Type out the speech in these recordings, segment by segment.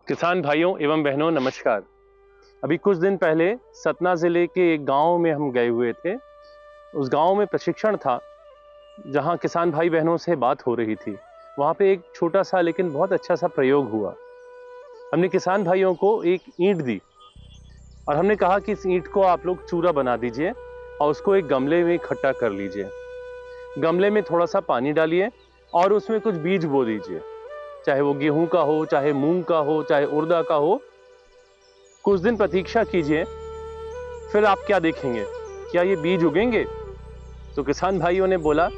किसान भाइयों एवं बहनों नमस्कार। अभी कुछ दिन पहले सतना ज़िले के एक गांव में हम गए हुए थे। उस गांव में प्रशिक्षण था जहां किसान भाई बहनों से बात हो रही थी। वहां पे एक छोटा सा लेकिन बहुत अच्छा सा प्रयोग हुआ। हमने किसान भाइयों को एक ईंट दी और हमने कहा कि इस ईंट को आप लोग चूरा बना दीजिए और उसको एक गमले में इकट्ठा कर लीजिए। गमले में थोड़ा सा पानी डालिए और उसमें कुछ बीज बो दीजिए, चाहे वो गेहूं का हो, चाहे मूंग का हो, चाहे उड़दा का हो। कुछ दिन प्रतीक्षा कीजिए, फिर आप क्या देखेंगे, क्या ये बीज उगेंगे? तो किसान भाइयों ने बोला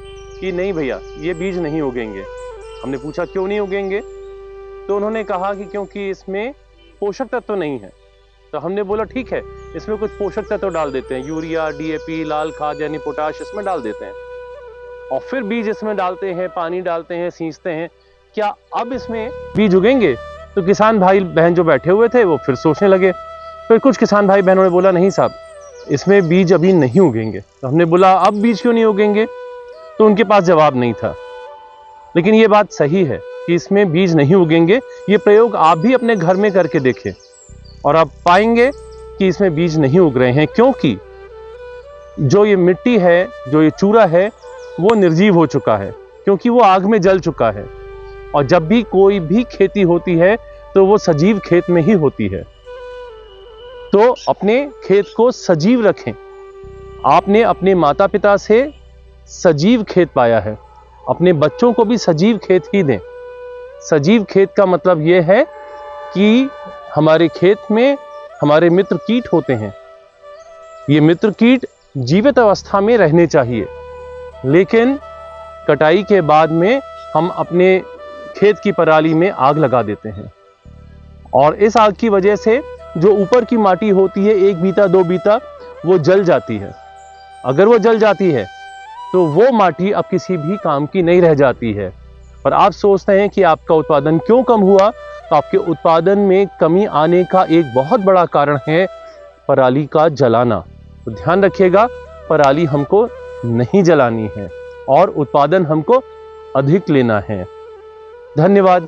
कि नहीं भैया, ये बीज नहीं उगेंगे। हमने पूछा क्यों नहीं उगेंगे? तो उन्होंने कहा कि क्योंकि इसमें पोषक तत्व नहीं है। तो हमने बोला ठीक है, इसमें कुछ पोषक तत्व डाल देते हैं, यूरिया, डीएपी, लाल खाद यानी पोटाश इसमें डाल देते हैं और फिर बीज इसमें डालते हैं, पानी डालते हैं, सींचते हैं। क्या अब इसमें बीज उगेंगे? तो किसान भाई बहन जो बैठे हुए थे वो फिर सोचने लगे। फिर कुछ किसान भाई बहनों ने बोला नहीं साहब, इसमें बीज अभी नहीं उगेंगे। तो हमने बोला अब बीज क्यों नहीं उगेंगे? तो उनके पास जवाब नहीं था। लेकिन ये बात सही है कि इसमें बीज नहीं उगेंगे। ये प्रयोग आप भी अपने घर में करके देखें और आप पाएंगे कि इसमें बीज नहीं उग रहे हैं, क्योंकि जो ये मिट्टी है, जो ये चूरा है, वो निर्जीव हो चुका है, क्योंकि वो आग में जल चुका है। और जब भी कोई भी खेती होती है तो वो सजीव खेत में ही होती है। तो अपने खेत को सजीव रखें। आपने अपने माता पिता से सजीव खेत पाया है, अपने बच्चों को भी सजीव खेत ही दें। सजीव खेत का मतलब यह है कि हमारे खेत में हमारे मित्र कीट होते हैं। ये मित्र कीट जीवित अवस्था में रहने चाहिए, लेकिन कटाई के बाद में हम अपने खेत की पराली में आग लगा देते हैं और इस आग की वजह से जो ऊपर की माटी होती है, 1 बीता 2 बीता, वो जल जाती है। अगर वो जल जाती है तो वो माटी अब किसी भी काम की नहीं रह जाती है। और आप सोचते हैं कि आपका उत्पादन क्यों कम हुआ? तो आपके उत्पादन में कमी आने का एक बहुत बड़ा कारण है पराली का जलाना। तो ध्यान रखिएगा, पराली हमको नहीं जलानी है और उत्पादन हमको अधिक लेना है। धन्यवाद,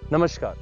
नमस्कार।